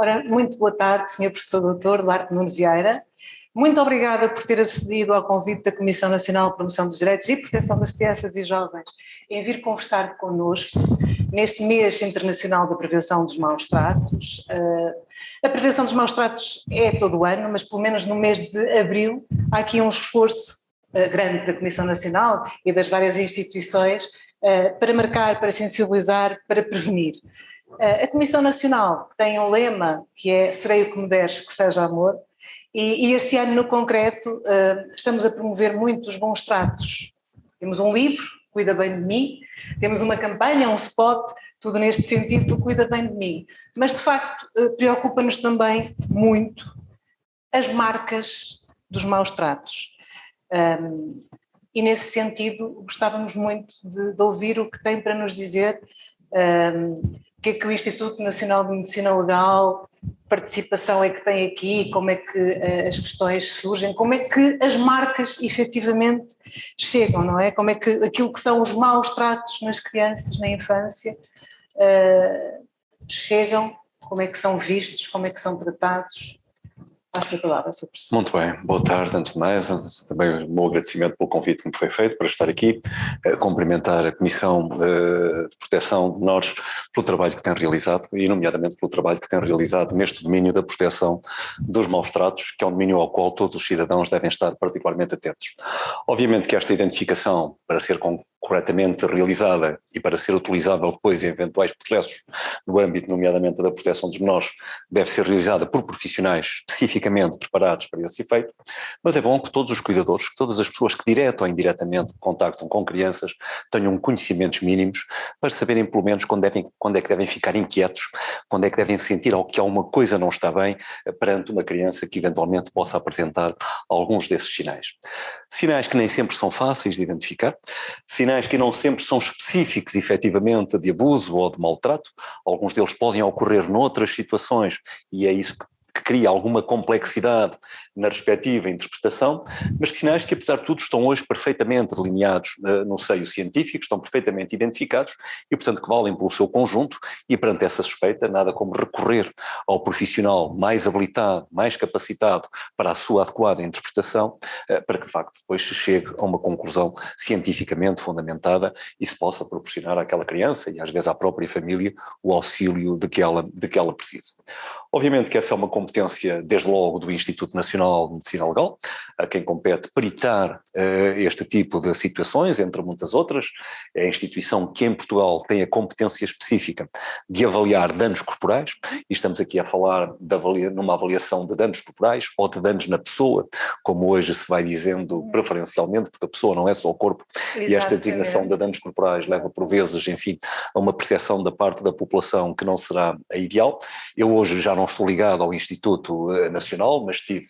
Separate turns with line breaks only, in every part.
Ora, muito boa tarde, Sr. Professor Doutor Duarte Nuno Vieira. Muito obrigada por ter acedido ao convite da Comissão Nacional de Promoção dos Direitos e Proteção das Crianças e Jovens em vir conversar connosco neste mês internacional da prevenção dos maus tratos. A prevenção dos maus tratos é todo o ano, mas pelo menos no mês de abril há aqui um esforço grande da Comissão Nacional e das várias instituições para marcar, para sensibilizar, para prevenir. A Comissão Nacional tem um lema que é "Serei o que me deres, que seja amor", e este ano no concreto estamos a promover muito os bons tratos. Temos um livro, Cuida Bem de Mim, temos uma campanha, um spot, tudo neste sentido do Cuida Bem de Mim. Mas de facto preocupa-nos também muito as marcas dos maus tratos. E nesse sentido gostávamos muito de ouvir o que tem para nos dizer, o que é que o Instituto Nacional de Medicina Legal, participação é que tem aqui, como é que as questões surgem, como é que as marcas efetivamente chegam, não é? Como é que aquilo que são os maus tratos nas crianças, na infância, chegam, como é que são vistos, como é que são tratados. Passo a palavra, Sr. Professor.
Muito bem, boa tarde, antes de mais, também um bom agradecimento pelo convite que me foi feito para estar aqui, cumprimentar a Comissão de Proteção de Menores pelo trabalho que tem realizado e nomeadamente pelo trabalho que tem realizado neste domínio da proteção dos maus tratos, que é um domínio ao qual todos os cidadãos devem estar particularmente atentos. Obviamente que esta identificação, para ser corretamente realizada e para ser utilizável depois em eventuais processos no âmbito, nomeadamente, da proteção dos menores, deve ser realizada por profissionais especificamente preparados para esse efeito, mas é bom que todos os cuidadores, que todas as pessoas que direto ou indiretamente contactam com crianças tenham conhecimentos mínimos para saberem pelo menos quando é que devem ficar inquietos, quando é que devem sentir que alguma coisa não está bem perante uma criança que eventualmente possa apresentar alguns desses sinais. Sinais que nem sempre são fáceis de identificar, sinais que não sempre são específicos efetivamente de abuso ou de maltrato, alguns deles podem ocorrer noutras situações e é isso que cria alguma complexidade na respectiva interpretação, mas que sinais que apesar de tudo estão hoje perfeitamente delineados no seio científico, estão perfeitamente identificados e portanto que valem pelo seu conjunto e perante essa suspeita nada como recorrer ao profissional mais habilitado, mais capacitado para a sua adequada interpretação, para que de facto depois se chegue a uma conclusão cientificamente fundamentada e se possa proporcionar àquela criança e às vezes à própria família o auxílio de que ela precisa. Obviamente que essa é uma competência, desde logo, do Instituto Nacional de Medicina Legal, a quem compete peritar este tipo de situações, entre muitas outras. É a instituição que em Portugal tem a competência específica de avaliar danos corporais, e estamos aqui a falar numa avaliação de danos corporais ou de danos na pessoa, como hoje se vai dizendo preferencialmente, porque a pessoa não é só o corpo, e esta designação de danos corporais leva por vezes, enfim, a uma percepção da parte da população que não será a ideal. Eu hoje já não estou ligado ao Instituto Nacional, mas estive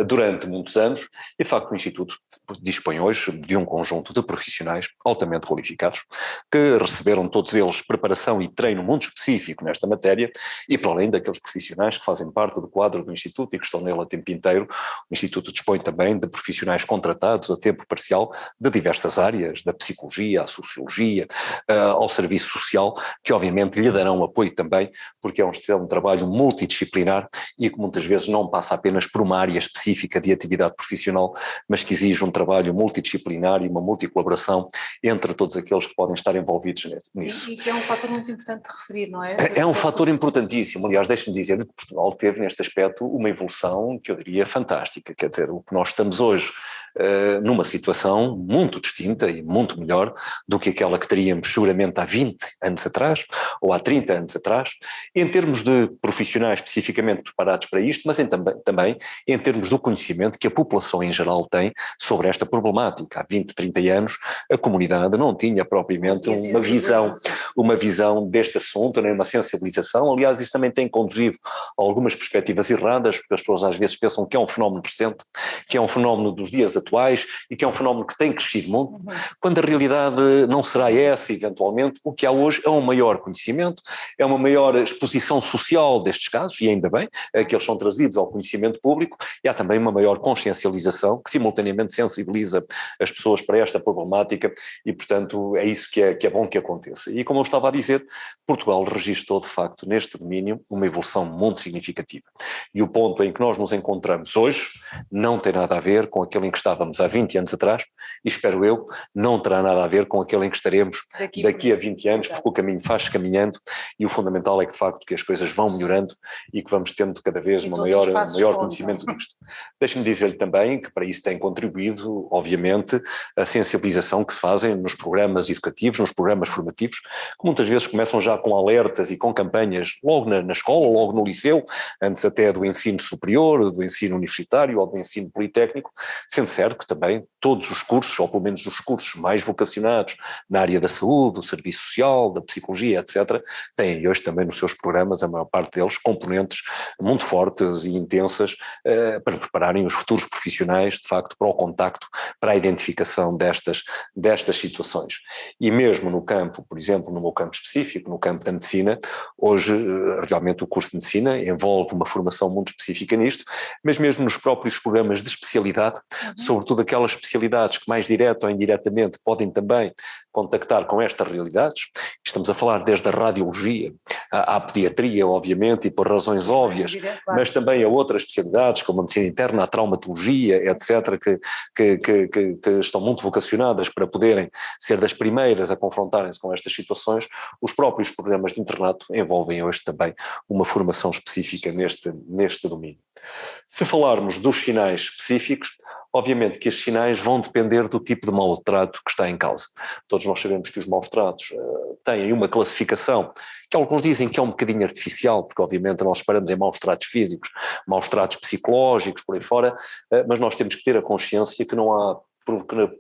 durante muitos anos e de facto o Instituto dispõe hoje de um conjunto de profissionais altamente qualificados que receberam todos eles preparação e treino muito específico nesta matéria e para além daqueles profissionais que fazem parte do quadro do Instituto e que estão nele a tempo inteiro, o Instituto dispõe também de profissionais contratados a tempo parcial de diversas áreas, da psicologia, à sociologia, ao serviço social, que obviamente lhe darão apoio também, porque é um trabalho multidisciplinar e que muitas vezes não passa apenas por uma área específica de atividade profissional, mas que exige um trabalho multidisciplinar e uma multicolaboração entre todos aqueles que podem estar envolvidos nisso.
E que é um fator muito importante de referir, não é?
É um fator importantíssimo. Aliás, deixe-me dizer que Portugal teve neste aspecto uma evolução que eu diria fantástica. Quer dizer, o que nós estamos hoje numa situação muito distinta e muito melhor do que aquela que teríamos seguramente há 20 anos atrás ou há 30 anos atrás, em termos de profissionais especificamente preparados para isto, mas também em termos do conhecimento que a população em geral tem sobre esta problemática. Há 20, 30 anos a comunidade não tinha propriamente uma visão deste assunto, nem uma sensibilização. Aliás, isso também tem conduzido a algumas perspectivas erradas, porque as pessoas às vezes pensam que é um fenómeno recente, que é um fenómeno dos dias atuais, virtuais e que é um fenómeno que tem crescido muito, quando a realidade não será essa, eventualmente. O que há hoje é um maior conhecimento, é uma maior exposição social destes casos, e ainda bem, que eles são trazidos ao conhecimento público, e há também uma maior consciencialização que simultaneamente sensibiliza as pessoas para esta problemática e, portanto, é isso que é bom que aconteça. E como eu estava a dizer, Portugal registrou, de facto, neste domínio, uma evolução muito significativa. E o ponto em que nós nos encontramos hoje não tem nada a ver com aquele em que estávamos há 20 anos atrás e, espero eu, não terá nada a ver com aquele em que estaremos daqui a 20 anos, porque o caminho faz caminhando e o fundamental é que, de facto, que as coisas vão melhorando e que vamos tendo cada vez um maior conhecimento disto. Deixe-me dizer-lhe também que para isso tem contribuído, obviamente, a sensibilização que se fazem nos programas educativos, nos programas formativos, que muitas vezes começam já com alertas e com campanhas logo na escola, logo no liceu, antes até do ensino superior, do ensino universitário ou do ensino politécnico, sendo certo que também todos os cursos, ou pelo menos os cursos mais vocacionados na área da saúde, do serviço social, da psicologia, etc., têm hoje também nos seus programas, a maior parte deles, componentes muito fortes e intensas para prepararem os futuros profissionais, de facto, para o contacto, para a identificação destas situações. E mesmo no campo, por exemplo, no meu campo específico, no campo da medicina, hoje realmente o curso de medicina envolve uma formação muito específica nisto, mas mesmo nos próprios programas de especialidade, sobretudo aquelas especialidades que mais direto ou indiretamente podem também contactar com estas realidades, estamos a falar desde a radiologia à pediatria, obviamente, e por razões óbvias, mas também a outras especialidades, como a medicina interna, a traumatologia, etc., que estão muito vocacionadas para poderem ser das primeiras a confrontarem-se com estas situações. Os próprios programas de internato envolvem hoje também uma formação específica neste domínio. Se falarmos dos sinais específicos, obviamente que estes sinais vão depender do tipo de maus-trato que está em causa. Todos nós sabemos que os maus-tratos têm uma classificação que alguns dizem que é um bocadinho artificial, porque obviamente nós separamos em maus-tratos físicos, maus-tratos psicológicos, por aí fora, mas nós temos que ter a consciência que não há,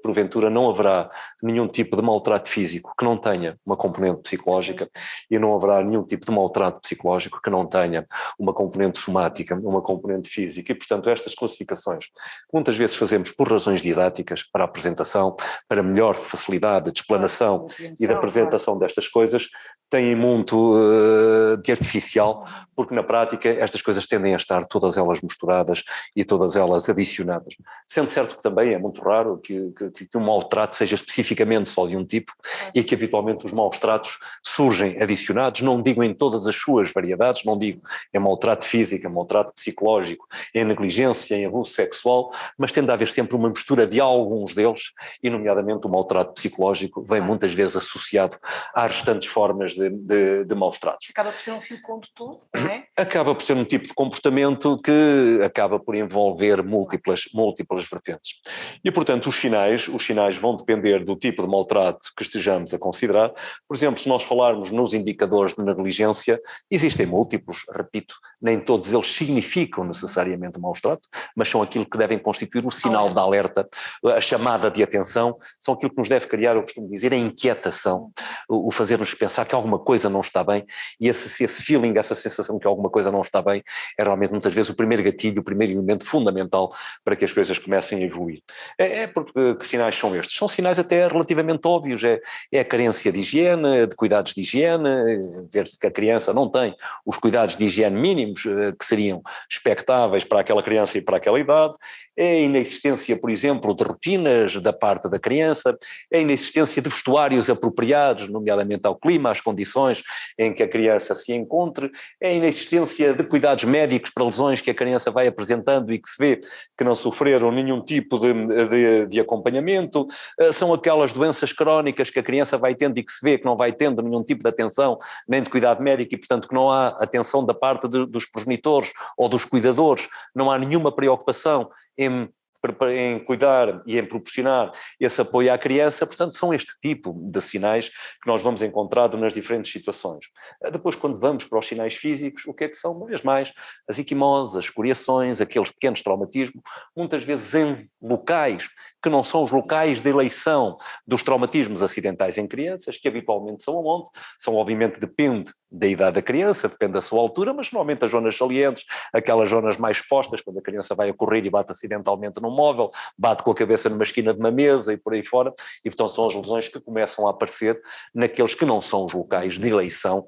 porventura não haverá nenhum tipo de maltrato físico que não tenha uma componente psicológica e não haverá nenhum tipo de maltrato psicológico que não tenha uma componente somática, uma componente física. E, portanto, estas classificações muitas vezes fazemos por razões didáticas, para a apresentação, para melhor facilidade de explanação e de apresentação destas coisas, têm muito de artificial, porque na prática estas coisas tendem a estar todas elas misturadas e todas elas adicionadas. Sendo certo que também é muito raro que um mau-trato seja especificamente só de um tipo e que habitualmente os maus-tratos surgem adicionados, não digo em todas as suas variedades, não digo em mau-trato físico, em mau-trato psicológico, em negligência, em abuso sexual, mas tende a haver sempre uma mistura de alguns deles e nomeadamente o mau-trato psicológico vem muitas vezes associado às restantes formas de maus-tratos.
Acaba por ser um fio condutor, não é?
Acaba por ser um tipo de comportamento que acaba por envolver múltiplas vertentes. E, portanto, os sinais vão depender do tipo de maltrato que estejamos a considerar. Por exemplo, se nós falarmos nos indicadores de negligência, existem múltiplos, repito, nem todos eles significam necessariamente maus-trato, mas são aquilo que devem constituir o sinal de alerta, a chamada de atenção, são aquilo que nos deve criar, eu costumo dizer, a inquietação, o fazer-nos pensar que alguma coisa não está bem, e esse feeling, essa sensação que alguma coisa não está bem, é realmente muitas vezes o primeiro gatilho, o primeiro elemento fundamental para que as coisas comecem a evoluir. Porque que sinais são estes? São sinais até relativamente óbvios, é a carência de higiene, de cuidados de higiene, ver-se que a criança não tem os cuidados de higiene mínimos que seriam expectáveis para aquela criança e para aquela idade, é a inexistência, por exemplo, de rotinas da parte da criança, é a inexistência de vestuários apropriados, nomeadamente ao clima, às condições em que a criança se encontre, é a inexistência de cuidados médicos para lesões que a criança vai apresentando e que se vê que não sofreram nenhum tipo de acompanhamento, são aquelas doenças crónicas que a criança vai tendo e que se vê que não vai tendo nenhum tipo de atenção nem de cuidado médico e, portanto, que não há atenção da parte dos progenitores ou dos cuidadores, não há nenhuma preocupação em cuidar e em proporcionar esse apoio à criança. Portanto, são este tipo de sinais que nós vamos encontrando nas diferentes situações. Depois, quando vamos para os sinais físicos, o que é que são? Uma vez mais, as equimoses, as escoriações, aqueles pequenos traumatismos, muitas vezes em locais que não são os locais de eleição dos traumatismos acidentais em crianças, que habitualmente são aonde? São, obviamente, depende da idade da criança, depende da sua altura, mas normalmente as zonas salientes, aquelas zonas mais expostas, quando a criança vai a correr e bate acidentalmente num móvel, bate com a cabeça numa esquina de uma mesa e por aí fora, e portanto são as lesões que começam a aparecer naqueles que não são os locais de eleição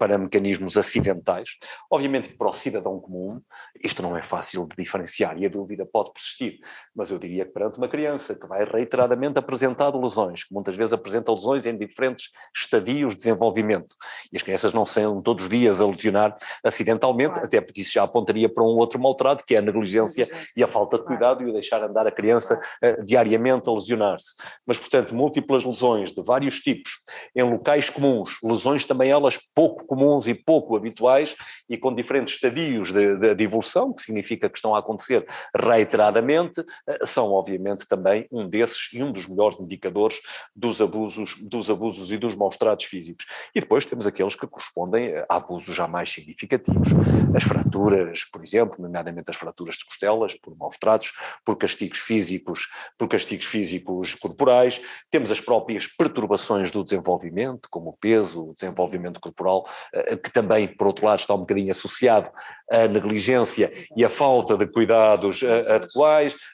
para mecanismos acidentais. Obviamente que para o cidadão comum isto não é fácil de diferenciar e a dúvida pode persistir, mas eu diria que perante uma criança que vai reiteradamente apresentando lesões, que muitas vezes apresenta lesões em diferentes estadios de desenvolvimento, e as crianças não são todos os dias a lesionar acidentalmente, até porque isso já apontaria para um outro mau trato, que é a negligência e a falta de cuidado e o deixar andar a criança diariamente a lesionar-se. Mas, portanto, múltiplas lesões de vários tipos, em locais comuns, lesões também elas pouco comuns e pouco habituais e com diferentes estadios de evolução, que significa que estão a acontecer reiteradamente, são obviamente também um desses e um dos melhores indicadores dos abusos e dos maus-tratos físicos. E depois temos aqueles que correspondem a abusos já mais significativos. As fraturas, por exemplo, nomeadamente as fraturas de costelas, por maus-tratos, por castigos físicos corporais. Temos as próprias perturbações do desenvolvimento, como o peso, o desenvolvimento corporal, que também, por outro lado, está um bocadinho associado à negligência e à falta de cuidados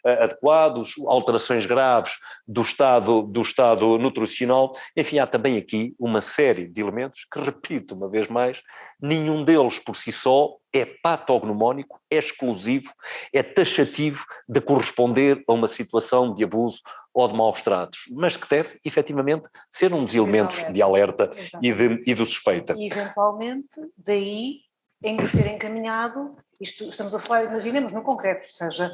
adequados, alterações graves do estado nutricional. Enfim, há também aqui uma série de elementos que, repito uma vez mais, nenhum deles por si só é patognomónico, é exclusivo, é taxativo de corresponder a uma situação de abuso ou de maus tratos, mas que deve, efetivamente, ser um dos elementos de alerta e de suspeita.
E, eventualmente, daí em ser encaminhado, isto estamos a falar, imaginemos, no concreto, seja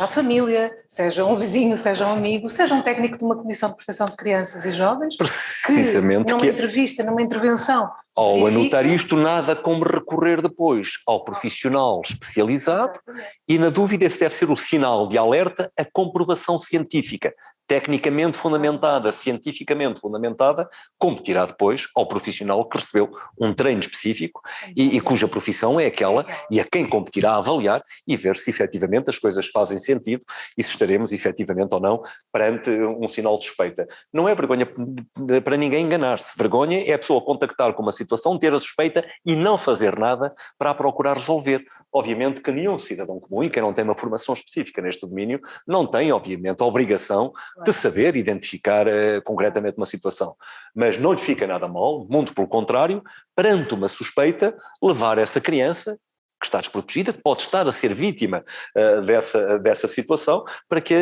a família, seja um vizinho, seja um amigo, seja um técnico de uma comissão de proteção de crianças e jovens,
precisamente,
que numa entrevista, numa intervenção,
ao anotar isto, nada como recorrer depois ao profissional especializado. Exatamente. E na dúvida esse deve ser o sinal de alerta, a comprovação científica, tecnicamente fundamentada, cientificamente fundamentada, competirá depois ao profissional que recebeu um treino específico e cuja profissão é aquela e a quem competirá a avaliar e ver se efetivamente as coisas fazem sentido e se estaremos efetivamente ou não perante um sinal de suspeita. Não é vergonha para ninguém enganar-se. Vergonha é a pessoa contactar com uma situação, ter a suspeita e não fazer nada para a procurar resolver. Obviamente que nenhum cidadão comum, e quem não tem uma formação específica neste domínio, não tem, obviamente, a obrigação de saber identificar concretamente uma situação. Mas não lhe fica nada mal, muito pelo contrário, perante uma suspeita, levar essa criança, que está desprotegida, que pode estar a ser vítima dessa situação, para que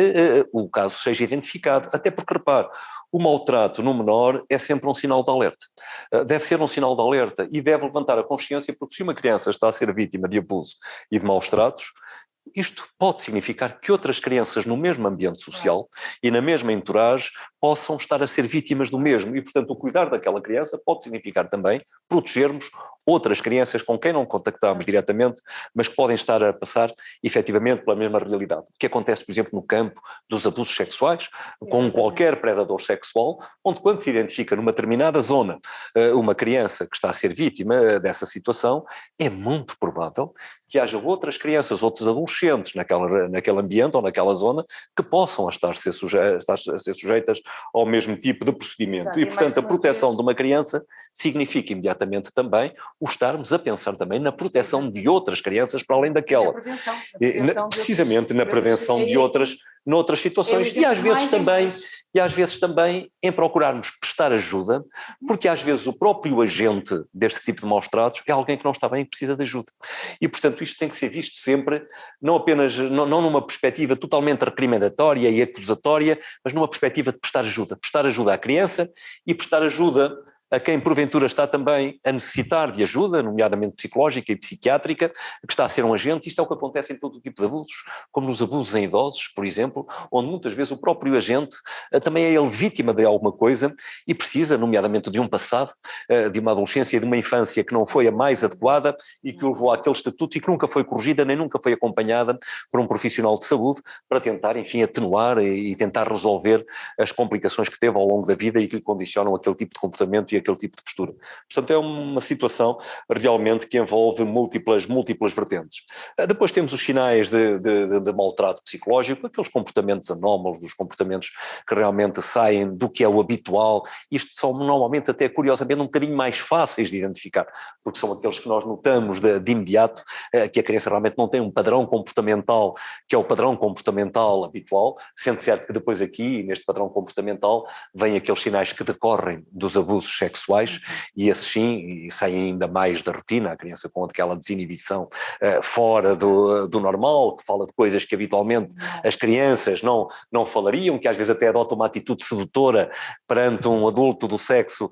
o caso seja identificado. Até porque, repare, o maltrato no menor é sempre um sinal de alerta. Deve ser um sinal de alerta e deve levantar a consciência, porque se uma criança está a ser vítima de abuso e de maus tratos, isto pode significar que outras crianças no mesmo ambiente social e na mesma entourage possam estar a ser vítimas do mesmo e, portanto, o cuidar daquela criança pode significar também protegermos outras crianças com quem não contactamos diretamente, mas que podem estar a passar efetivamente pela mesma realidade. O que acontece, por exemplo, no campo dos abusos sexuais, com qualquer predador sexual, onde quando se identifica numa determinada zona uma criança que está a ser vítima dessa situação, é muito provável que haja outras crianças, outros adolescentes naquele ambiente ou naquela zona que possam estar a ser sujeitas ao mesmo tipo de procedimento. Exato. E, portanto, a proteção de uma criança significa imediatamente também o estarmos a pensar também na proteção de outras crianças para além daquela. Precisamente na prevenção de outras noutras situações e às vezes também em procurarmos prestar ajuda, porque às vezes o próprio agente deste tipo de maus tratos é alguém que não está bem e precisa de ajuda. E, portanto, isto tem que ser visto sempre, não apenas, não numa perspectiva totalmente recriminatória e acusatória, mas numa perspectiva de prestar ajuda à criança e prestar ajuda a quem porventura está também a necessitar de ajuda, nomeadamente psicológica e psiquiátrica, que está a ser um agente. Isto é o que acontece em todo o tipo de abusos, como nos abusos em idosos, por exemplo, onde muitas vezes o próprio agente também é ele vítima de alguma coisa e precisa, nomeadamente, de um passado, de uma adolescência e de uma infância que não foi a mais adequada e que o levou àquele estatuto e que nunca foi corrigida nem nunca foi acompanhada por um profissional de saúde para tentar, enfim, atenuar e tentar resolver as complicações que teve ao longo da vida e que lhe condicionam aquele tipo de comportamento e aquele tipo de postura. Portanto, é uma situação realmente que envolve múltiplas vertentes. Depois temos os sinais de maltrato psicológico, aqueles comportamentos anómalos, os comportamentos que realmente saem do que é o habitual. Isto são normalmente até curiosamente um bocadinho mais fáceis de identificar, porque são aqueles que nós notamos de imediato, que a criança realmente não tem um padrão comportamental, que é o padrão comportamental habitual, sendo certo que depois aqui, neste padrão comportamental, vêm aqueles sinais que decorrem dos abusos sexuais, e esses sim, e saem ainda mais da rotina, a criança com aquela desinibição fora do normal, que fala de coisas que habitualmente as crianças não falariam, que às vezes até adotam uma atitude sedutora perante um adulto do sexo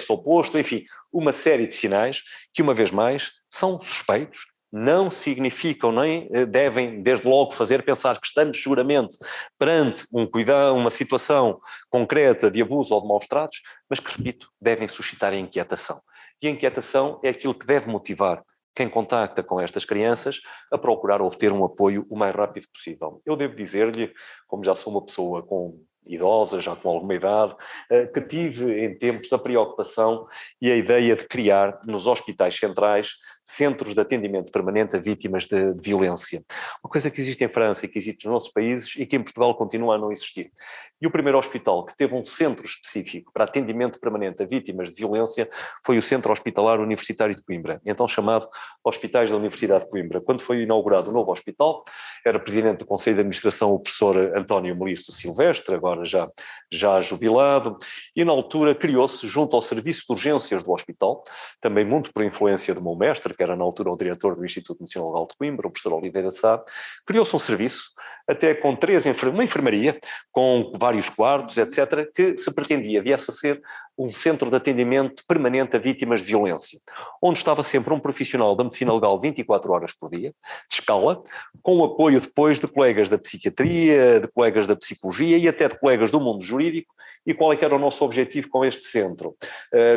oposto, enfim, uma série de sinais que, uma vez mais, são suspeitos, não significam nem devem, desde logo, fazer pensar que estamos seguramente perante uma situação concreta de abuso ou de maus tratos, mas que, repito, devem suscitar a inquietação. E a inquietação é aquilo que deve motivar quem contacta com estas crianças a procurar obter um apoio o mais rápido possível. Eu devo dizer-lhe, como já sou uma pessoa idosa, já com alguma idade, que tive em tempos a preocupação e a ideia de criar nos hospitais centrais centros de atendimento permanente a vítimas de violência. Uma coisa que existe em França e que existe nos outros países e que em Portugal continua a não existir. E o primeiro hospital que teve um centro específico para atendimento permanente a vítimas de violência foi o Centro Hospitalar Universitário de Coimbra, então chamado Hospitais da Universidade de Coimbra. Quando foi inaugurado o novo hospital, era presidente do Conselho de Administração o professor António Melício Silvestre, agora já jubilado, e na altura criou-se, junto ao Serviço de Urgências do hospital, também muito por influência do meu mestre, que era na altura o diretor do Instituto Nacional Legal de Coimbra, o professor Oliveira Sá, criou-se um serviço, até com uma enfermaria, com vários quartos, etc., que se pretendia viesse a ser um centro de atendimento permanente a vítimas de violência, onde estava sempre um profissional da medicina legal 24 horas por dia, de escala, com o apoio depois de colegas da psiquiatria, de colegas da psicologia e até de colegas do mundo jurídico. E qual é que era o nosso objetivo com este centro,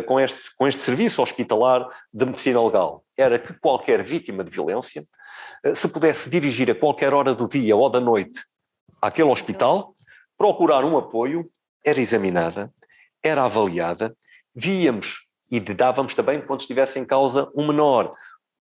com este serviço hospitalar de medicina legal? Era que qualquer vítima de violência se pudesse dirigir a qualquer hora do dia ou da noite àquele hospital, procurar um apoio, era examinada, era avaliada, víamos e dávamos também, quando estivesse em causa um menor,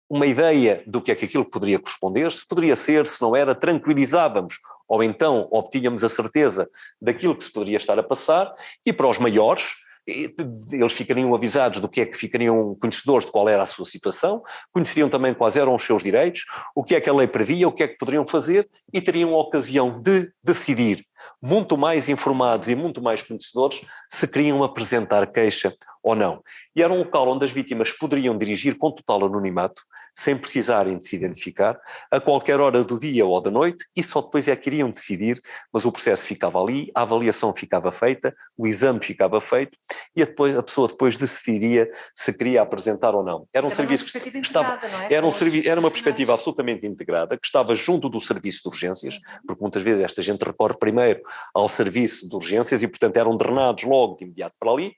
uma ideia do que é que aquilo poderia corresponder, se poderia ser, se não era, tranquilizávamos, ou então obtínhamos a certeza daquilo que se poderia estar a passar, e para os maiores, eles ficariam avisados do que é que ficariam conhecedores de qual era a sua situação, conheceriam também quais eram os seus direitos, o que é que a lei previa, o que é que poderiam fazer, e teriam a ocasião de decidir, muito mais informados e muito mais conhecedores, se queriam apresentar queixa ou não. E era um local onde as vítimas poderiam dirigir com total anonimato, sem precisarem de se identificar, a qualquer hora do dia ou da noite, e só depois é que iriam decidir, mas o processo ficava ali, a avaliação ficava feita, o exame ficava feito, e depois, a pessoa depois decidiria se queria apresentar ou não. Era um serviço que estava, era uma perspectiva absolutamente integrada, que estava junto do serviço de urgências, porque muitas vezes esta gente recorre primeiro ao serviço de urgências e, portanto, eram drenados logo de imediato para ali.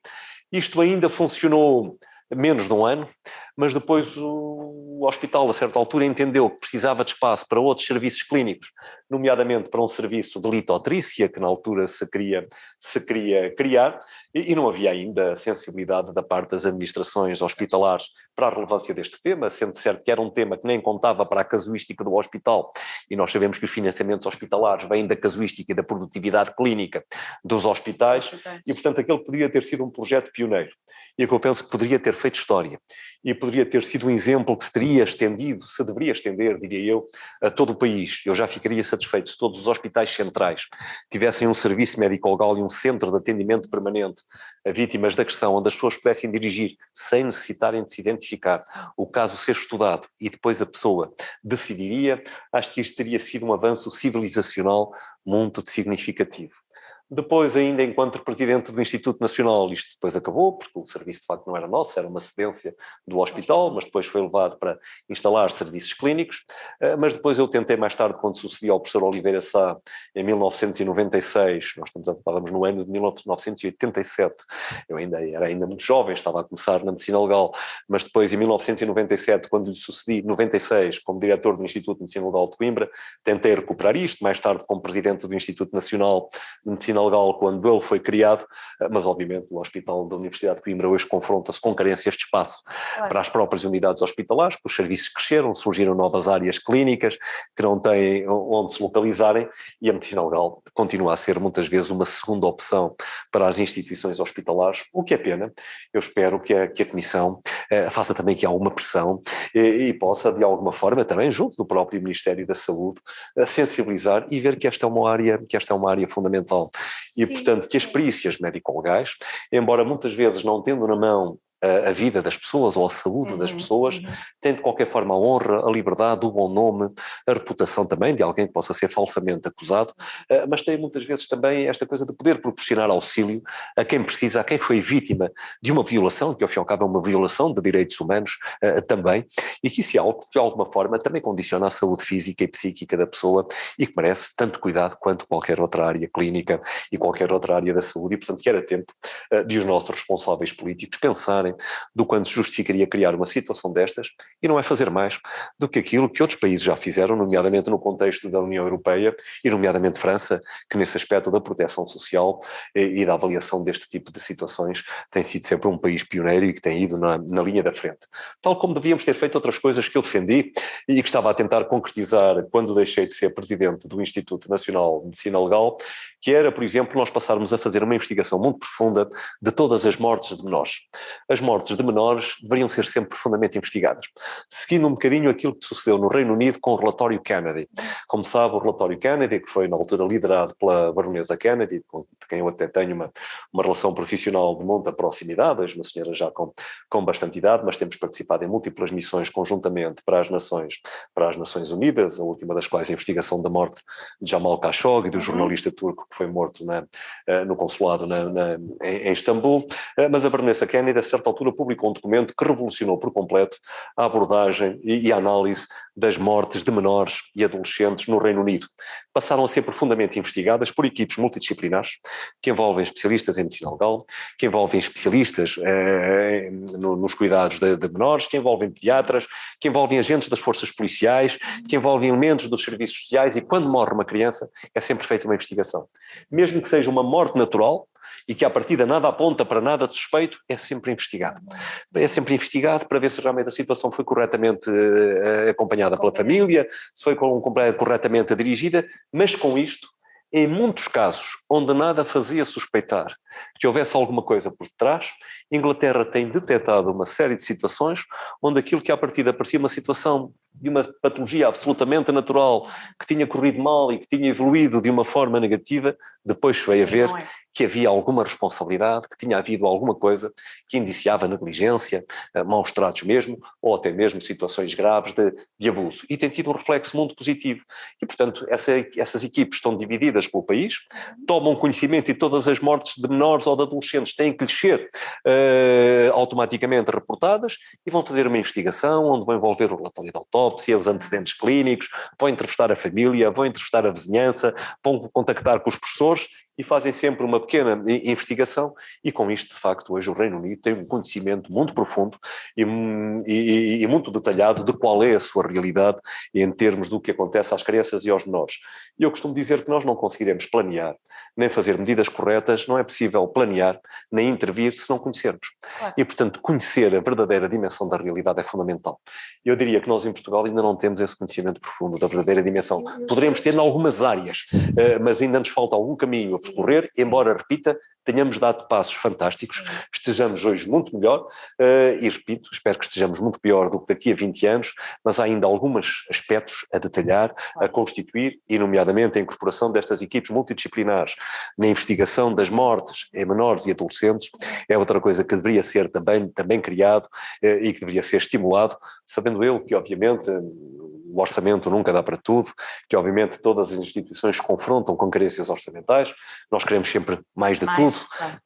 Isto ainda funcionou menos de um ano, mas depois o hospital, a certa altura, entendeu que precisava de espaço para outros serviços clínicos, nomeadamente para um serviço de litotrícia, que na altura se queria criar, e não havia ainda sensibilidade da parte das administrações hospitalares para a relevância deste tema, sendo certo que era um tema que nem contava para a casuística do hospital, e nós sabemos que os financiamentos hospitalares vêm da casuística e da produtividade clínica dos hospitais, e portanto aquele poderia ter sido um projeto pioneiro, e que eu penso que poderia ter feito história, e poderia ter sido um exemplo que se teria estendido, se deveria estender, diria eu, a todo o país. Eu já ficaria satisfeito se todos os hospitais centrais tivessem um serviço médico-legal e um centro de atendimento permanente a vítimas de agressão, onde as pessoas pudessem dirigir sem necessitarem de se identificar, o caso ser estudado e depois a pessoa decidiria. Acho que isto teria sido um avanço civilizacional muito significativo. Depois, ainda enquanto presidente do Instituto Nacional, isto depois acabou, porque o serviço de facto não era nosso, era uma cedência do hospital, mas depois foi levado para instalar serviços clínicos. Mas depois eu tentei mais tarde, quando sucedi ao professor Oliveira Sá, em 1996, nós estávamos no ano de 1987, eu era ainda muito jovem, estava a começar na medicina legal, mas depois em 1997, quando lhe sucedi, 96, como diretor do Instituto de Medicina Legal de Coimbra, tentei recuperar isto, mais tarde como presidente do Instituto Nacional de Medicina Gal quando ele foi criado, mas obviamente o Hospital da Universidade de Coimbra hoje confronta-se com carências de espaço para as próprias unidades hospitalares, porque os serviços cresceram, surgiram novas áreas clínicas que não têm onde se localizarem, e a Medicina Legal continua a ser muitas vezes uma segunda opção para as instituições hospitalares, o que é pena. Eu espero que a Comissão faça também aqui alguma pressão e possa, de alguma forma, também junto do próprio Ministério da Saúde, sensibilizar e ver que esta é uma área fundamental. E, portanto, que as perícias médico-legais, embora muitas vezes não tendo na mão a vida das pessoas ou a saúde das pessoas, tem de qualquer forma a honra, a liberdade, o bom nome, a reputação também de alguém que possa ser falsamente acusado, mas tem muitas vezes também esta coisa de poder proporcionar auxílio a quem precisa, a quem foi vítima de uma violação, que ao fim e ao cabo é uma violação de direitos humanos também, e que isso é algo que de alguma forma também condiciona a saúde física e psíquica da pessoa e que merece tanto cuidado quanto qualquer outra área clínica e qualquer outra área da saúde, e portanto que era tempo de os nossos responsáveis políticos pensarem do quanto se justificaria criar uma situação destas, e não é fazer mais do que aquilo que outros países já fizeram, nomeadamente no contexto da União Europeia e nomeadamente França, que nesse aspecto da proteção social e da avaliação deste tipo de situações tem sido sempre um país pioneiro e que tem ido na linha da frente. Tal como devíamos ter feito outras coisas que eu defendi e que estava a tentar concretizar quando deixei de ser presidente do Instituto Nacional de Medicina Legal, que era, por exemplo, nós passarmos a fazer uma investigação muito profunda de todas as mortes de menores. As mortes de menores deveriam ser sempre profundamente investigadas, seguindo um bocadinho aquilo que sucedeu no Reino Unido com o relatório Kennedy. Como sabe, o relatório Kennedy, que foi na altura liderado pela baronesa Kennedy, de quem eu até tenho uma relação profissional de muita proximidade, hoje uma senhora já com bastante idade, mas temos participado em múltiplas missões conjuntamente para as Nações Unidas, a última das quais a investigação da morte de Jamal Khashoggi, do jornalista turco que foi morto no consulado em Istambul, mas a baronesa Kennedy, a certa altura, publicou um documento que revolucionou por completo a abordagem e a análise das mortes de menores e adolescentes no Reino Unido. Passaram a ser profundamente investigadas por equipes multidisciplinares que envolvem especialistas em medicina legal, que envolvem especialistas nos cuidados de menores, que envolvem pediatras, que envolvem agentes das forças policiais, que envolvem elementos dos serviços sociais, e quando morre uma criança é sempre feita uma investigação. Mesmo que seja uma morte natural, e que à partida nada aponta para nada de suspeito, é sempre investigado. É sempre investigado para ver se realmente a situação foi corretamente acompanhada pela família, se foi corretamente dirigida, mas com isto, em muitos casos onde nada fazia suspeitar que houvesse alguma coisa por detrás, Inglaterra tem detectado uma série de situações onde aquilo que à partida parecia uma situação de uma patologia absolutamente natural, que tinha corrido mal e que tinha evoluído de uma forma negativa, depois veio a ver que havia alguma responsabilidade, que tinha havido alguma coisa que indiciava negligência, maus tratos mesmo, ou até mesmo situações graves de abuso. E tem tido um reflexo muito positivo. E, portanto, essas equipes estão divididas pelo país, tomam conhecimento e todas as mortes de menores ou de adolescentes têm que lhes ser automaticamente reportadas e vão fazer uma investigação onde vão envolver o relatório de autópsia, os antecedentes clínicos, vão entrevistar a família, vão entrevistar a vizinhança, vão contactar com os professores e fazem sempre uma pequena investigação, e com isto, de facto, hoje o Reino Unido tem um conhecimento muito profundo e muito detalhado de qual é a sua realidade em termos do que acontece às crianças e aos menores. E eu costumo dizer que nós não conseguiremos planear, nem fazer medidas corretas, não é possível planear, nem intervir se não conhecermos. Claro. E, portanto, conhecer a verdadeira dimensão da realidade é fundamental. Eu diria que nós em Portugal ainda não temos esse conhecimento profundo da verdadeira dimensão. Poderemos ter em algumas áreas, mas ainda nos falta algum caminho a percorrer, embora, repita, tenhamos dado passos fantásticos, estejamos hoje muito melhor, e repito, espero que estejamos muito pior do que daqui a 20 anos, mas há ainda alguns aspectos a detalhar, a constituir, e nomeadamente a incorporação destas equipes multidisciplinares na investigação das mortes em menores e adolescentes, é outra coisa que deveria ser também criado e que deveria ser estimulado, sabendo eu que, obviamente, o orçamento nunca dá para tudo, que obviamente todas as instituições se confrontam com carências orçamentais, nós queremos sempre mais de tudo, claro.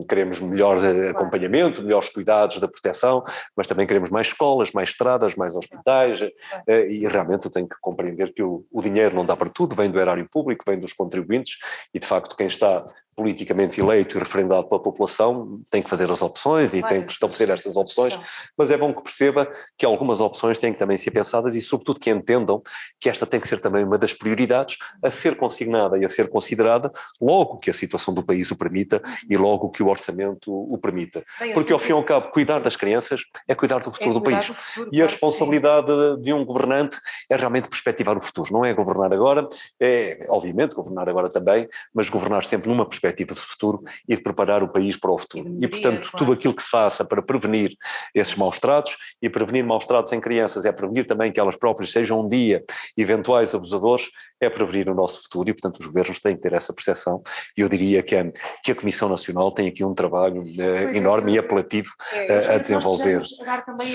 queremos melhor acompanhamento, melhores cuidados da proteção, mas também queremos mais escolas, mais estradas, mais hospitais, e realmente eu tenho que compreender que o dinheiro não dá para tudo, vem do erário público, vem dos contribuintes, e de facto quem está politicamente eleito e referendado pela população, tem que fazer as opções e tem que estabelecer estas opções, mas é bom que perceba que algumas opções têm que também ser pensadas e, sobretudo, que entendam que esta tem que ser também uma das prioridades a ser consignada e a ser considerada logo que a situação do país o permita e logo que o orçamento o permita. Porque, ao fim e ao cabo, cuidar das crianças é cuidar do futuro do país. E a responsabilidade de um governante é realmente perspectivar o futuro. Não é governar agora, é, obviamente, governar agora também, mas governar sempre numa perspectiva de futuro e de preparar o país para o futuro. E, portanto, tudo aquilo que se faça para prevenir esses maus-tratos, e prevenir maus-tratos em crianças é prevenir também que elas próprias sejam um dia eventuais abusadores, é prevenir o nosso futuro e, portanto, os governos têm que ter essa percepção. E eu diria que a Comissão Nacional tem aqui um trabalho enorme e apelativo a desenvolver.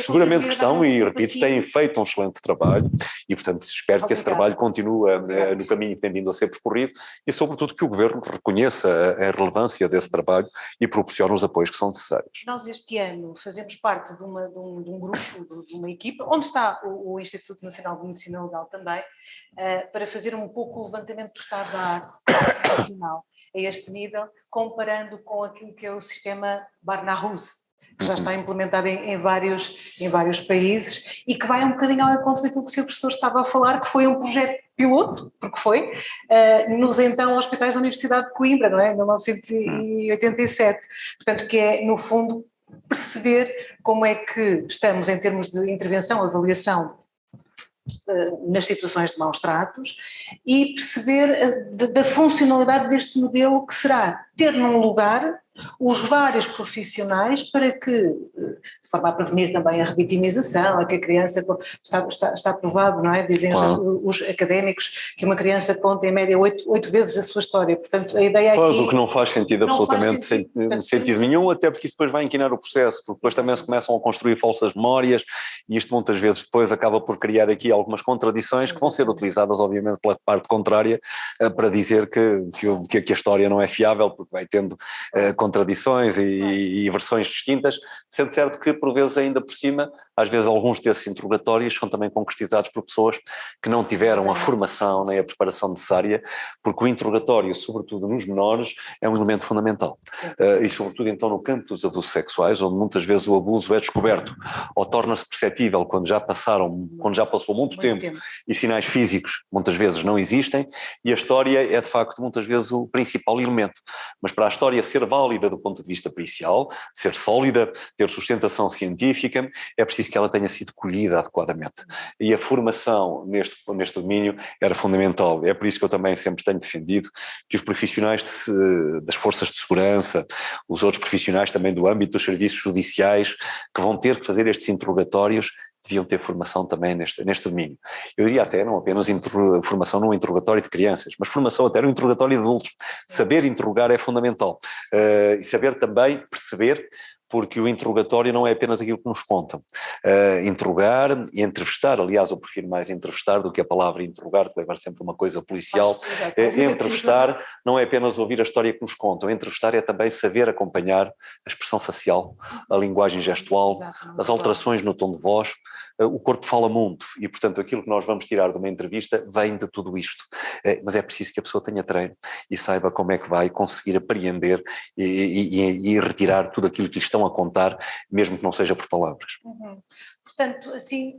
Seguramente que estão, e repito, têm feito um excelente trabalho e, portanto, espero que esse trabalho continue no caminho que tem vindo a ser percorrido e, sobretudo, que o Governo reconheça a relevância desse trabalho e proporcione os apoios que são necessários.
Nós este ano fazemos parte de um grupo, de uma equipa, onde está o Instituto Nacional de Medicina Legal também, para fazer um pouco o levantamento do estado da arte nacional a este nível, comparando com aquilo que é o sistema Barnahus, que já está implementado em vários países e que vai um bocadinho ao encontro daquilo que o Sr. Professor estava a falar, que foi um projeto piloto, porque foi, nos então hospitais da Universidade de Coimbra, não é? Em 1987. Portanto, que é, no fundo, perceber como é que estamos em termos de intervenção, avaliação nas situações de maus tratos e perceber da funcionalidade deste modelo, que será ter num lugar os vários profissionais para que, de forma a prevenir também a revitimização, a que a criança, está provado, não é? Dizem os académicos que uma criança conta em média 8 vezes a sua história, portanto a ideia aqui...
Pois, o que não faz sentido absolutamente sentido nenhum, até porque isso depois vai inquinar o processo, porque depois também se começam a construir falsas memórias e isto muitas vezes depois acaba por criar aqui algumas contradições que vão ser utilizadas obviamente pela parte contrária para dizer que a história não é fiável, porque vai tendo contradições e versões distintas, sendo certo que por vezes ainda por cima, às vezes alguns desses interrogatórios são também concretizados por pessoas que não tiveram a formação nem a preparação necessária, porque o interrogatório, sobretudo nos menores, é um elemento fundamental. E sobretudo então no campo dos abusos sexuais, onde muitas vezes o abuso é descoberto ou torna-se perceptível quando já passou muito tempo e sinais físicos muitas vezes não existem, e a história é de facto muitas vezes o principal elemento. Mas para a história ser válida do ponto de vista pericial, ser sólida, ter sustentação científica, é preciso que ela tenha sido colhida adequadamente. E a formação neste domínio era fundamental. É por isso que eu também sempre tenho defendido que os profissionais das forças de segurança, os outros profissionais também do âmbito dos serviços judiciais, que vão ter que fazer estes interrogatórios, deviam ter formação também neste domínio. Eu diria até não apenas formação no interrogatório de crianças, mas formação até no interrogatório de adultos. Saber interrogar é fundamental. E saber também perceber, porque o interrogatório não é apenas aquilo que nos contam. Interrogar e entrevistar, aliás, eu prefiro mais entrevistar do que a palavra interrogar, que leva sempre uma coisa policial. Entrevistar não é apenas ouvir a história que nos contam, entrevistar é também saber acompanhar a expressão facial, a linguagem gestual, as alterações no tom de voz. O corpo fala muito e, portanto, aquilo que nós vamos tirar de uma entrevista vem de tudo isto. Mas é preciso que a pessoa tenha treino e saiba como é que vai conseguir apreender e retirar tudo aquilo que lhe estão a contar, mesmo que não seja por palavras.
Portanto, assim,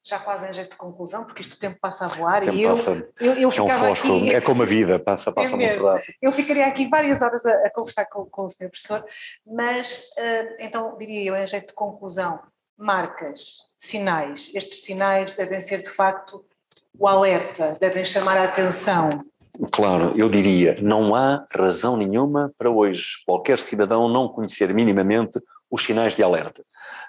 já quase em jeito de conclusão, porque isto o tempo passa a voar e
eu ficava é um fósforo, aqui... É como a vida, passa muito rápido.
Eu ficaria aqui várias horas a conversar com o Sr. Professor, mas, então, diria eu, em jeito de conclusão, marcas, sinais, estes sinais devem ser de facto o alerta, devem chamar a atenção.
Claro, eu diria, não há razão nenhuma para hoje qualquer cidadão não conhecer minimamente os sinais de alerta.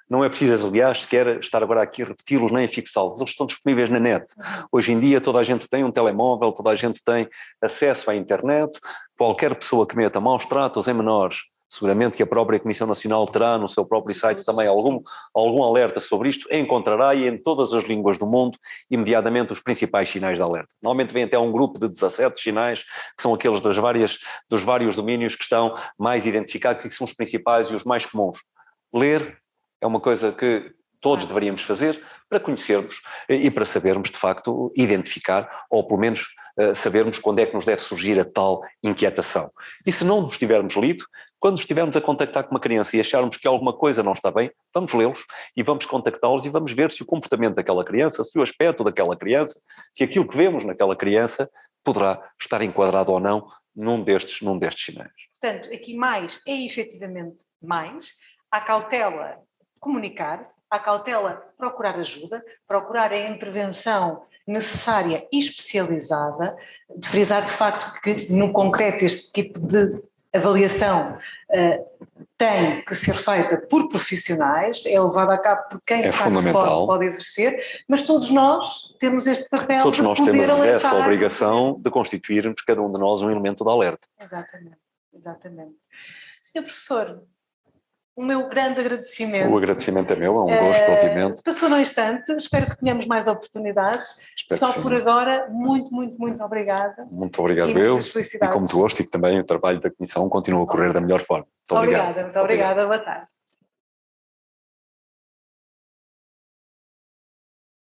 Não é preciso, aliás, sequer estar agora aqui a repeti-los nem a fixá-los, eles estão disponíveis na net. Hoje em dia toda a gente tem um telemóvel, toda a gente tem acesso à internet, qualquer pessoa que meta maus tratos em menores, seguramente que a própria Comissão Nacional terá no seu próprio site também algum alerta sobre isto, encontrará e em todas as línguas do mundo imediatamente os principais sinais de alerta. Normalmente vem até um grupo de 17 sinais, que são aqueles dos vários domínios que estão mais identificados e que são os principais e os mais comuns. Ler é uma coisa que todos deveríamos fazer para conhecermos e para sabermos de facto identificar ou pelo menos sabermos quando é que nos deve surgir a tal inquietação. E se não nos tivermos lido, quando estivermos a contactar com uma criança e acharmos que alguma coisa não está bem, vamos lê-los e vamos contactá-los e vamos ver se o comportamento daquela criança, se o aspecto daquela criança, se aquilo que vemos naquela criança poderá estar enquadrado ou não num destes sinais.
Portanto, aqui mais é efetivamente mais, há cautela comunicar, há cautela procurar ajuda, procurar a intervenção necessária e especializada, de frisar de facto que no concreto este tipo de avaliação tem que ser feita por profissionais, é levada a cabo por quem de facto pode exercer, mas todos nós temos este papel.
Todos nós temos essa obrigação de constituirmos cada um de nós um elemento de alerta.
Exatamente, exatamente. Sr. Professor, o meu grande agradecimento.
O agradecimento é meu, é um gosto, obviamente.
Passou no instante, espero que tenhamos mais oportunidades. Só por agora, muito, muito, muito obrigada.
Muito obrigado, eu. E com muito gosto, e que também o trabalho da Comissão continua a correr da melhor forma. Muito obrigado.
Muito obrigada. Boa tarde.